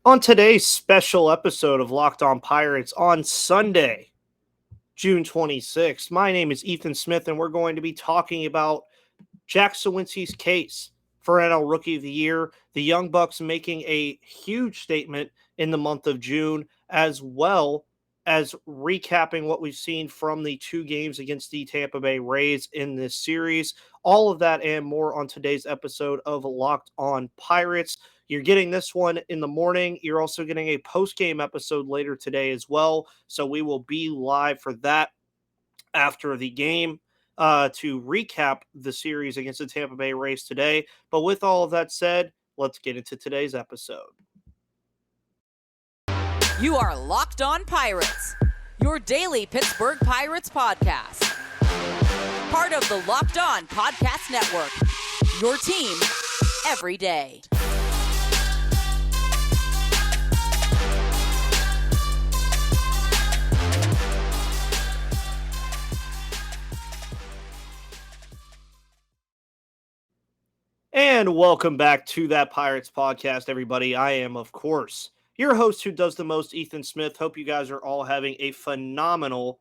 On today's special episode of Locked On Pirates on Sunday, June 26th, my name is Ethan Smith, and we're going to be talking about Jack Suwinski's case for NL Rookie of the Year, the Young Bucks making a huge statement in the month of June, as well as recapping what we've seen from the two games against the Tampa Bay Rays in this series. All of that and more on today's episode of Locked On Pirates. You're getting this one in the morning. You're also getting a post-game episode later today as well. So we will be live for that after the game to recap the series against the Tampa Bay Rays today. But with all of that said, let's get into today's episode. You are Locked On Pirates, your daily Pittsburgh Pirates podcast. Part of the Locked On Podcast Network, your team every day. And welcome back to that Pirates podcast, everybody. I am, of course, your host who does the most, Ethan Smith. Hope you guys are all having a phenomenal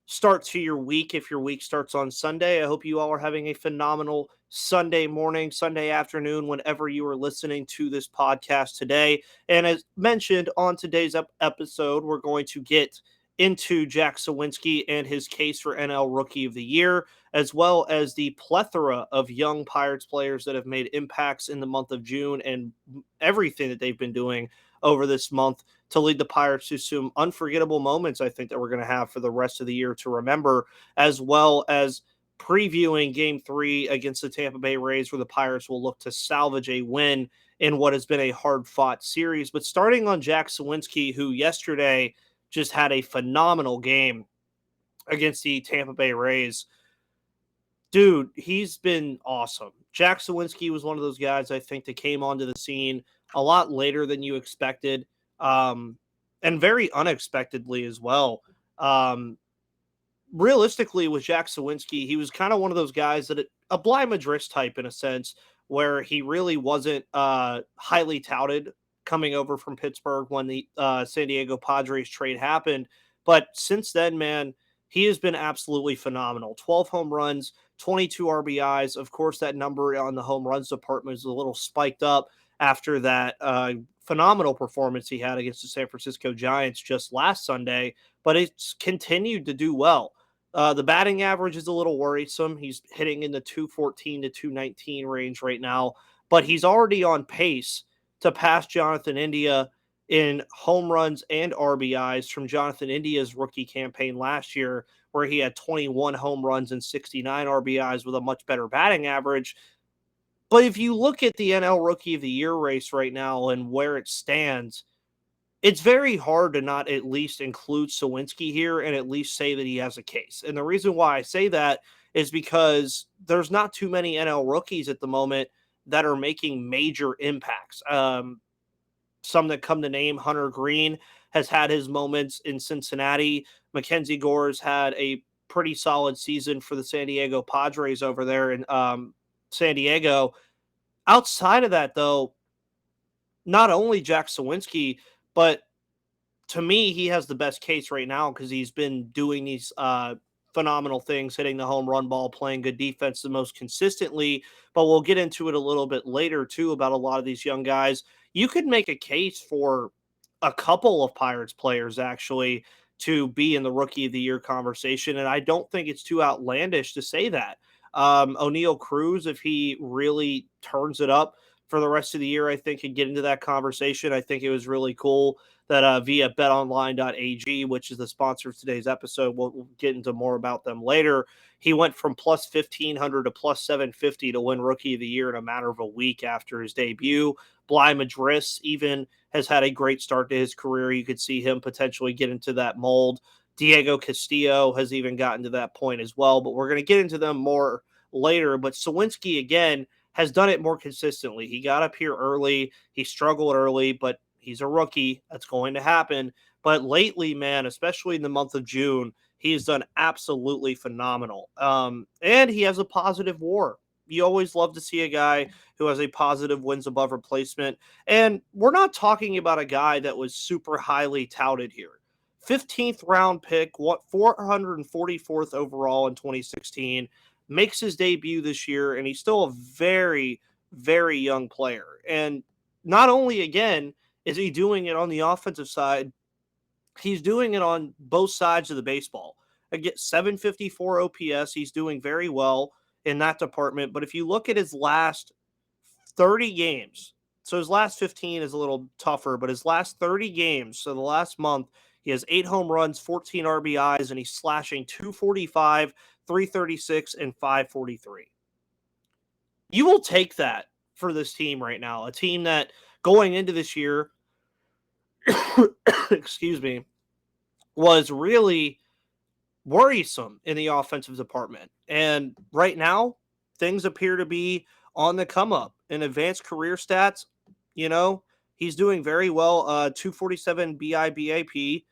start to your week. If your week starts on Sunday, I hope you all are having a phenomenal Sunday morning, Sunday afternoon, whenever you are listening to this podcast today. And as mentioned on today's episode, we're going to get into Jack Suwinski and his case for NL Rookie of the Year, as well as the plethora of young Pirates players that have made impacts in the month of June and everything that they've been doing over this month to lead the Pirates to some unforgettable moments, I think, that we're going to have for the rest of the year to remember, as well as previewing Game 3 against the Tampa Bay Rays, where the Pirates will look to salvage a win in what has been a hard-fought series. But starting on Jack Suwinski, who yesterday just had a phenomenal game against the Tampa Bay Rays. Dude, he's been awesome. Jack Suwinski was one of those guys, I think, that came onto the scene a lot later than you expected, and very unexpectedly as well. Realistically, with Jack Suwinski, he was kind of one of those guys that a Bly Madris type in a sense, where he really wasn't highly touted coming over from Pittsburgh when the San Diego Padres trade happened. But since then, man, he has been absolutely phenomenal. 12 home runs, 22 RBIs. Of course, that number on the home runs department is a little spiked up after that phenomenal performance he had against the San Francisco Giants just last Sunday, but it's continued to do well. The batting average is a little worrisome. He's hitting in the 214 to 219 range right now, but he's already on pace to pass Jonathan India in home runs and RBIs from Jonathan India's rookie campaign last year, where he had 21 home runs and 69 RBIs with a much better batting average. But if you look at the NL Rookie of the Year race right now and where it stands, it's very hard to not at least include Suwinski here and at least say that he has a case. And the reason why I say that is because there's not too many NL rookies at the moment that are making major impacts. Some that come to name: Hunter Green has had his moments in Cincinnati. Mackenzie Gore's had a pretty solid season for the San Diego Padres over there in San Diego. Outside of that, though, not only Jack Suwinski, but to me, he has the best case right now because he's been doing these phenomenal things, hitting the home run ball, playing good defense the most consistently. But we'll get into it a little bit later, too, about a lot of these young guys. You could make a case for a couple of Pirates players, actually, to be in the Rookie of the Year conversation. And I don't think it's too outlandish to say that. O'Neal Cruz, if he really turns it up for the rest of the year, I think could get into that conversation. I think it was really cool that via betonline.ag, which is the sponsor of today's episode, we'll get into more about them later. He went from plus 1,500 to plus 750 to win Rookie of the Year in a matter of a week after his debut. Bly Madris even has had a great start to his career. You could see him potentially get into that mold. Diego Castillo has even gotten to that point as well, but we're going to get into them more later. But Suwinski, again, has done it more consistently. He got up here early. He struggled early, but he's a rookie. That's going to happen. But lately, man, especially in the month of June, he has done absolutely phenomenal. And he has a positive WAR. You always love to see a guy who has a positive wins above replacement. And we're not talking about a guy that was super highly touted here. 15th round pick, what 444th overall in 2016, makes his debut this year, and he's still a very, very young player. And not only, again, is he doing it on the offensive side, he's doing it on both sides of the baseball. I get 754 OPS. He's doing very well in that department. But if you look at his last 30 games, so his last 15 is a little tougher, but his last 30 games, so the last month, he has 8 home runs, 14 RBIs, and he's slashing 245, 336, and 543. You will take that for this team right now. A team that going into this year, excuse me, was really worrisome in the offensive department. And right now, things appear to be on the come up. In advanced career stats, he's doing very well. 247 BIBAP.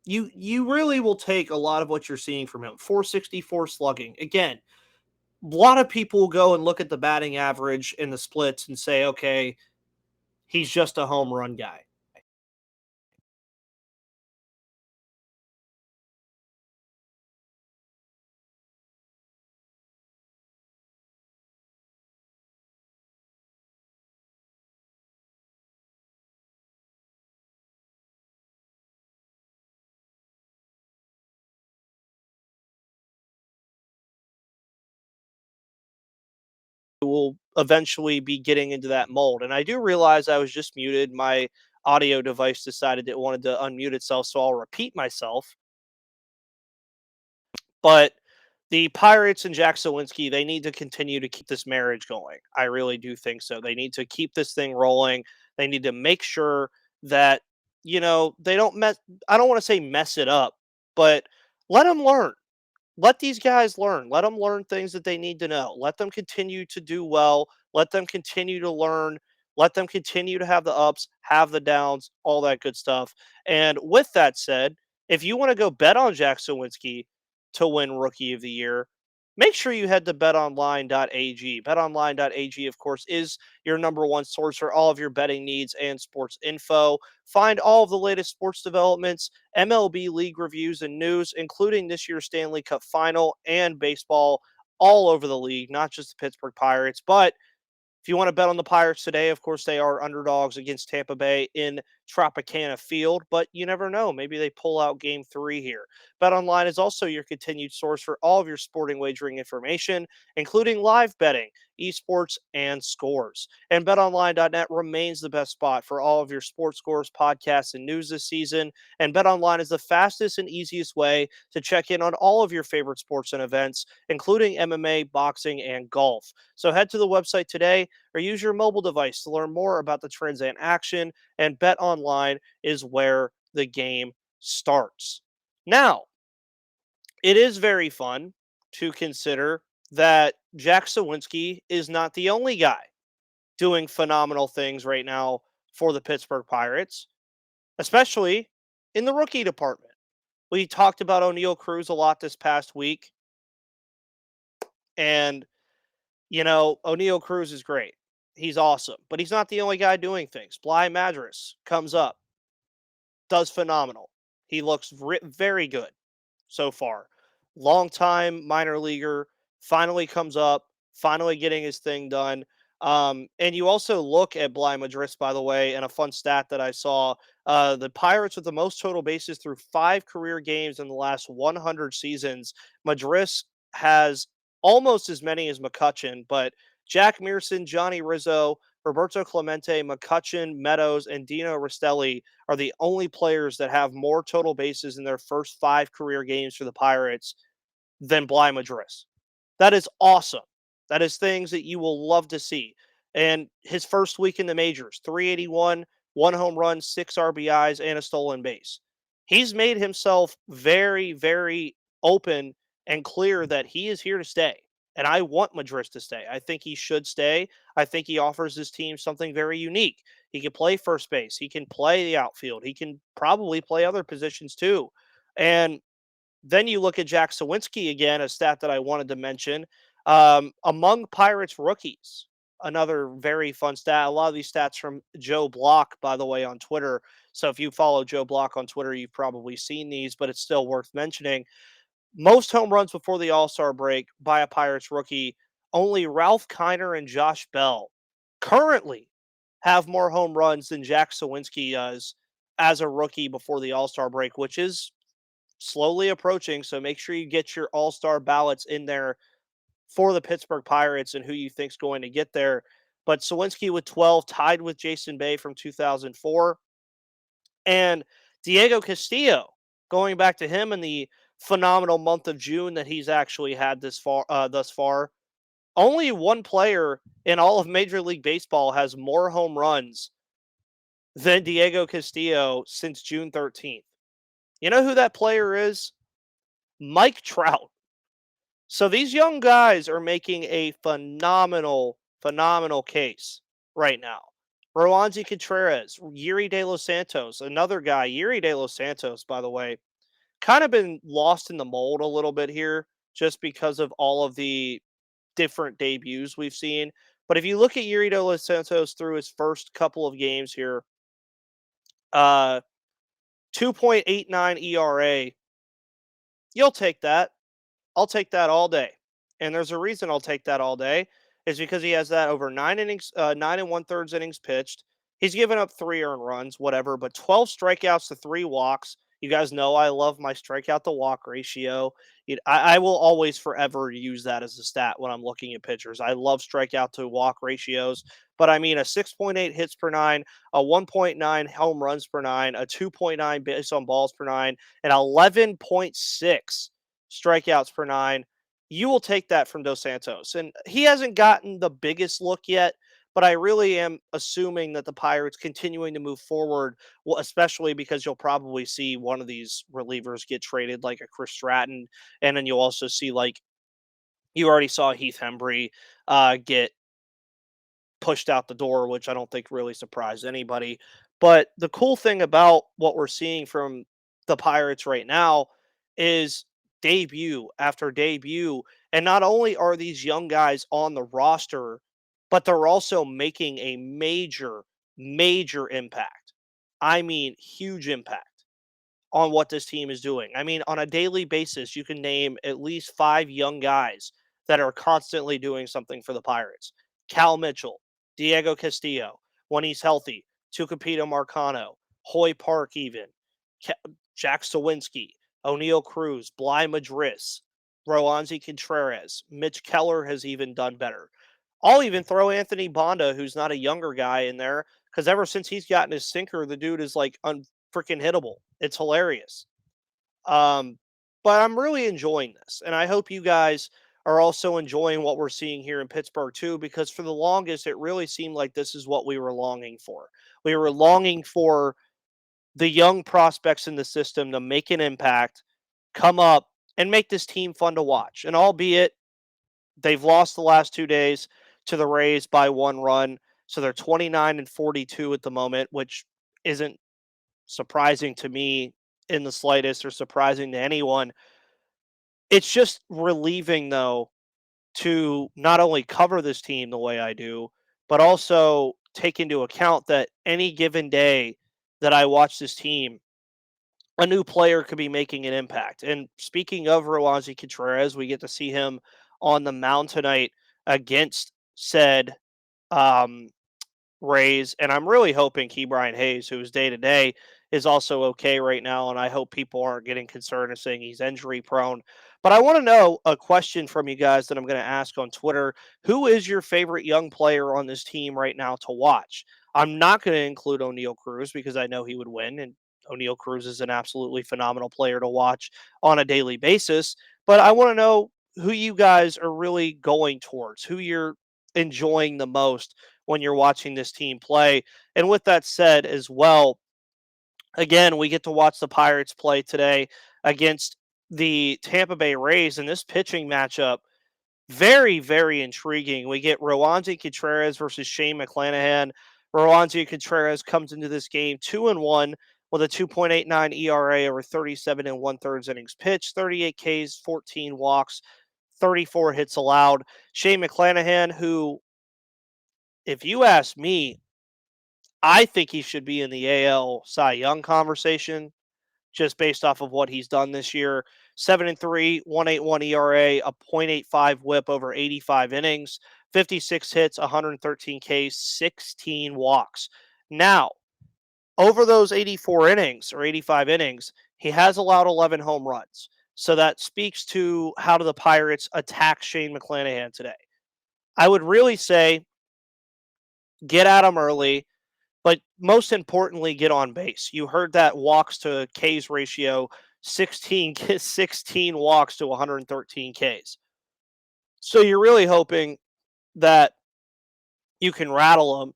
You really will take a lot of what you're seeing from him. 464 slugging. Again, a lot of people will go and look at the batting average and the splits and say, okay, he's just a home run guy. Will eventually be getting into that mold. And I do realize I was just muted. My audio device decided it wanted to unmute itself, so I'll repeat myself. But the Pirates and Jack Suwinski, they need to continue to keep this marriage going. I really do think so. They need to keep this thing rolling. They need to make sure that, they don't mess, I don't want to say mess it up, but let them learn. Let these guys learn. Let them learn things that they need to know. Let them continue to do well. Let them continue to learn. Let them continue to have the ups, have the downs, all that good stuff. And with that said, if you want to go bet on Jack Suwinski to win Rookie of the Year, make sure you head to betonline.ag. Betonline.ag, of course, is your number one source for all of your betting needs and sports info. Find all of the latest sports developments, MLB league reviews, and news, including this year's Stanley Cup final and baseball all over the league, not just the Pittsburgh Pirates, but if you want to bet on the Pirates today, of course, they are underdogs against Tampa Bay in Tropicana Field, but you never know. Maybe they pull out game 3 here. BetOnline is also your continued source for all of your sporting wagering information, including live betting, esports, and scores. And betonline.net remains the best spot for all of your sports scores, podcasts, and news this season. And BetOnline is the fastest and easiest way to check in on all of your favorite sports and events, including MMA, boxing, and golf. So head to the website today or use your mobile device to learn more about the trends and action, and Bet Online is where the game starts. Now, it is very fun to consider that Jack Suwinski is not the only guy doing phenomenal things right now for the Pittsburgh Pirates, especially in the rookie department. We talked about O'Neal Cruz a lot this past week, and O'Neal Cruz is great. He's awesome, but he's not the only guy doing things. Bly Madras comes up, does phenomenal. He looks very good so far. Long time minor leaguer, finally comes up, finally getting his thing done. And you also look at Bly Madras, by the way, and a fun stat that I saw. The Pirates with the most total bases through 5 career games in the last 100 seasons. Madras has almost as many as McCutchen, but Jack Mearson, Johnny Rizzo, Roberto Clemente, McCutchen, Meadows, and Dino Restelli are the only players that have more total bases in their first 5 career games for the Pirates than Bly Madras. That is awesome. That is things that you will love to see. And his first week in the majors, 381, 1 home run, 6 RBIs, and a stolen base. He's made himself very, very open and clear that he is here to stay. And I want Madras to stay. I think he should stay. I think he offers his team something very unique. He can play first base. He can play the outfield. He can probably play other positions too. And then you look at Jack Suwinski again, a stat that I wanted to mention. Among Pirates rookies, another very fun stat. A lot of these stats from Joe Block, by the way, on Twitter. So if you follow Joe Block on Twitter, you've probably seen these, but it's still worth mentioning. Most home runs before the All-Star break by a Pirates rookie, only Ralph Kiner and Josh Bell currently have more home runs than Jack Suwinski does as a rookie before the All-Star break, which is slowly approaching. So make sure you get your All-Star ballots in there for the Pittsburgh Pirates and who you think's going to get there. But Suwinski with 12, tied with Jason Bay from 2004. And Diego Castillo, going back to him in the phenomenal month of June that he's actually had thus far. Only one player in all of Major League Baseball has more home runs than Diego Castillo since June 13th. You know who that player is? Mike Trout. So these young guys are making a phenomenal case right now. Roansy Contreras, Yuri De Los Santos, another guy. Yuri De Los Santos, by the way, kind of been lost in the mold a little bit here just because of all of the different debuts we've seen. But if you look at Yuri De Los Santos through his first couple of games here, uh, 2.89 ERA, you'll take that. I'll take that all day. And there's a reason I'll take that all day is because he has that over 9 and 1/3 innings pitched. He's given up 3 earned runs, whatever, but 12 strikeouts to 3 walks. You guys know I love my strikeout to walk ratio. I will always forever use that as a stat when I'm looking at pitchers. I love strikeout to walk ratios, but I mean a 6.8 hits per nine, a 1.9 home runs per nine, a 2.9 base on balls per nine, and 11.6 strikeouts per nine. You will take that from Dos Santos. And he hasn't gotten the biggest look yet, but I really am assuming that the Pirates continuing to move forward, well, especially because you'll probably see one of these relievers get traded like a Chris Stratton. And then you'll also see, like, you already saw Heath Hembry get pushed out the door, which I don't think really surprised anybody. But the cool thing about what we're seeing from the Pirates right now is debut after debut. And not only are these young guys on the roster, but they're also making a major impact. I mean, huge impact on what this team is doing. I mean, on a daily basis, you can name at least 5 young guys that are constantly doing something for the Pirates. Cal Mitchell, Diego Castillo, when he's healthy, Tucapito Marcano, Hoy Park, even Jack Suwinski, O'Neill Cruz, Bly Madris, Roansy Contreras, Mitch Keller has even done better. I'll even throw Anthony Bonda, who's not a younger guy, in there because ever since he's gotten his sinker, the dude is like freaking hittable. It's hilarious. Um, but I'm really enjoying this, and I hope you guys are also enjoying what we're seeing here in Pittsburgh too, because for the longest, it really seemed like this is what we were longing for. We were longing for the young prospects in the system to make an impact, come up, and make this team fun to watch. And albeit they've lost the last 2 days to the Rays by 1 run, so they're 29 and 42 at the moment, which isn't surprising to me in the slightest or surprising to anyone. It's just relieving, though, to not only cover this team the way I do, but also take into account that any given day that I watch this team, a new player could be making an impact. And speaking of Roansy Contreras, we get to see him on the mound tonight against said um, Rays, and I'm really hoping Ke'Bryan Hayes, who's day to day, is also okay right now. And I hope people aren't getting concerned and saying he's injury prone. But I want to know a question from you guys that I'm going to ask on Twitter. Who is your favorite young player on this team right now to watch? I'm not going to include O'Neill Cruz because I know he would win, and O'Neill Cruz is an absolutely phenomenal player to watch on a daily basis. But I want to know who you guys are really going towards, who you're enjoying the most when you're watching this team play. And with that said, as well, again, we get to watch the Pirates play today against the Tampa Bay Rays in this pitching matchup. Very intriguing. We get Roansy Contreras versus Shane McClanahan. Roansy Contreras comes into this game 2-1 with a 2.89 ERA over 37 and 1/3 innings pitched, 38 Ks, 14 walks, 34 hits allowed. Shane McClanahan, who, if you ask me, I think he should be in the AL Cy Young conversation just based off of what he's done this year. 7-3, 1.81 ERA, a .85 WHIP over 85 innings, 56 hits, 113 Ks, 16 walks. Now, over those 84 innings or 85 innings, he has allowed 11 home runs. So that speaks to how do the Pirates attack Shane McClanahan today. I would really say get at him early, but most importantly, get on base. You heard that walks to Ks ratio, 16 walks to 113 Ks. So you're really hoping that you can rattle him,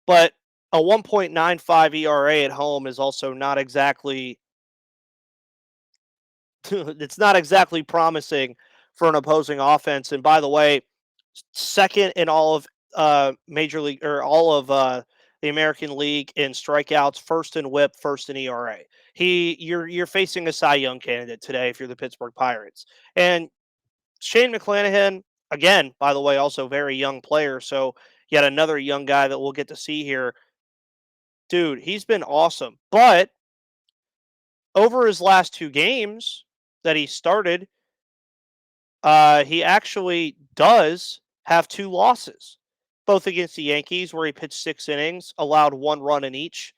but a 1.95 ERA at home is also not exactly it's not exactly promising for an opposing offense. And by the way, second in all of Major League or all of the American League in strikeouts, first in WHIP, first in ERA. You're facing a Cy Young candidate today if you're the Pittsburgh Pirates. And Shane McClanahan, again, by the way, also very young player. So yet another young guy that we'll get to see here. Dude, he's been awesome. But over his last two games that he started, he actually does have two losses, both against the Yankees, where he pitched 6 innings, allowed 1 run in each.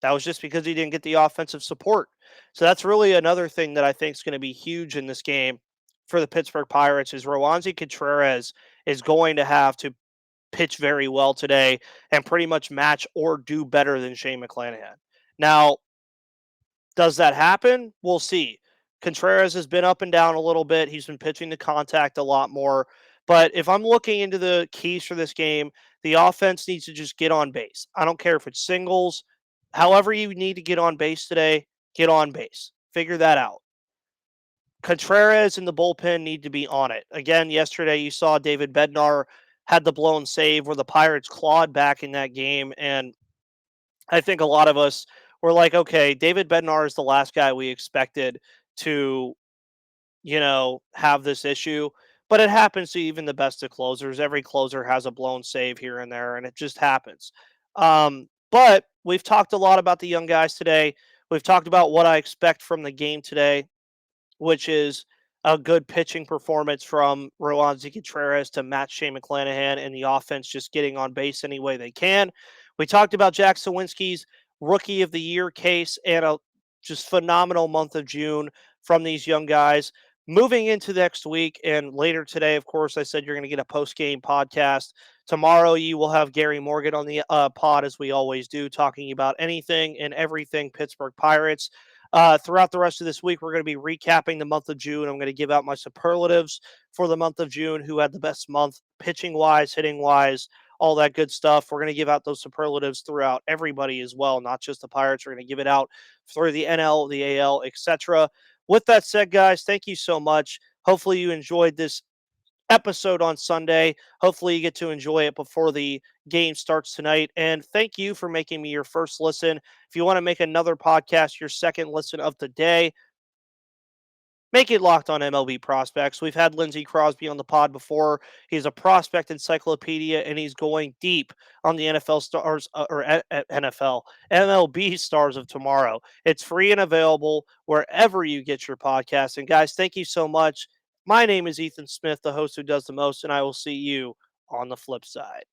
That was just because he didn't get the offensive support. So that's really another thing that I think is going to be huge in this game for the Pittsburgh Pirates is Roansy Contreras is going to have to pitch very well today and pretty much match or do better than Shane McClanahan. Now, does that happen? We'll see. Contreras has been up and down a little bit. He's been pitching to contact a lot more. But if I'm looking into the keys for this game, the offense needs to just get on base. I don't care if it's singles. However you need to get on base today, get on base. Figure that out. Contreras and the bullpen need to be on it. Again, yesterday you saw David Bednar had the blown save where the Pirates clawed back in that game. And I think a lot of us were like, okay, David Bednar is the last guy we expected to, have this issue. But it happens to even the best of closers. Every closer has a blown save here and there, and it just happens. But we've talked a lot about the young guys today. We've talked about what I expect from the game today, which is a good pitching performance from Roansy Contreras to match Shane McClanahan and the offense just getting on base any way they can. We talked about Jack Suwinski's Rookie of the Year case and a just phenomenal month of June from these young guys. Moving into next week and later today, of course, I said you're going to get a post-game podcast. Tomorrow, you will have Gary Morgan on the pod, as we always do, talking about anything and everything Pittsburgh Pirates. Throughout the rest of this week, we're going to be recapping the month of June. I'm going to give out my superlatives for the month of June, who had the best month, pitching-wise, hitting-wise, all that good stuff. We're going to give out those superlatives throughout everybody as well, not just the Pirates. We're going to give it out through the NL, the AL, etc. With that said, guys, thank you so much. Hopefully you enjoyed this episode on Sunday. Hopefully you get to enjoy it before the game starts tonight. And thank you for making me your first listen. If you want to make another podcast your second listen of the day, make it Locked On MLB Prospects. We've had Lindsey Crosby on the pod before. He's a prospect encyclopedia, and he's going deep on the NFL stars NFL MLB stars of tomorrow. It's free and available wherever you get your podcasts. And guys, thank you so much. My name is Ethan Smith, the host who does the most, and I will see you on the flip side.